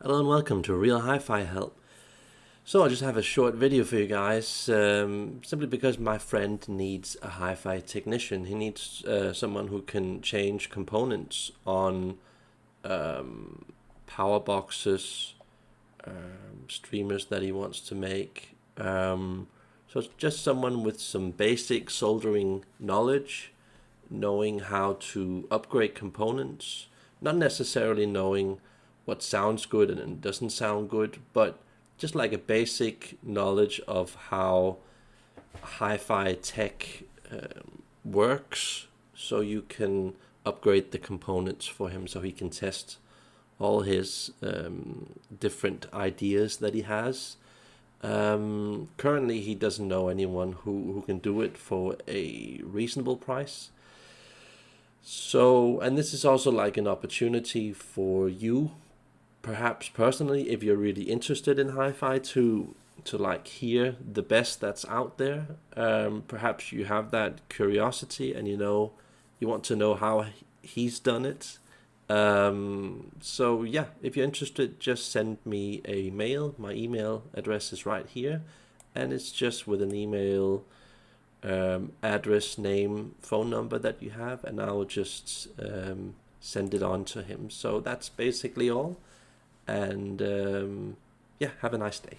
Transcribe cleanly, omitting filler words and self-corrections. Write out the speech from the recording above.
Hello and welcome to Real Hi-Fi Help. So I just have a short video for you guys, simply because my friend needs a hi-fi technician. He needs someone who can change components on power boxes, streamers that he wants to make. So it's just someone with some basic soldering knowledge, knowing how to upgrade components, not necessarily knowing what sounds good and doesn't sound good, but just like a basic knowledge of how hi-fi tech works, so you can upgrade the components for him so he can test all his different ideas that he has. Currently he doesn't know anyone who can do it for a reasonable price. So, and this is also like an opportunity for you, perhaps personally, if you're really interested in hi-fi, to like hear the best that's out there. Perhaps you have that curiosity and you want to know how he's done it. So yeah, if you're interested, just send me a mail. My email address is right here, and it's just with an email address, name, phone number that you have, and I'll just send it on to him. So that's basically all. And yeah, have a nice day.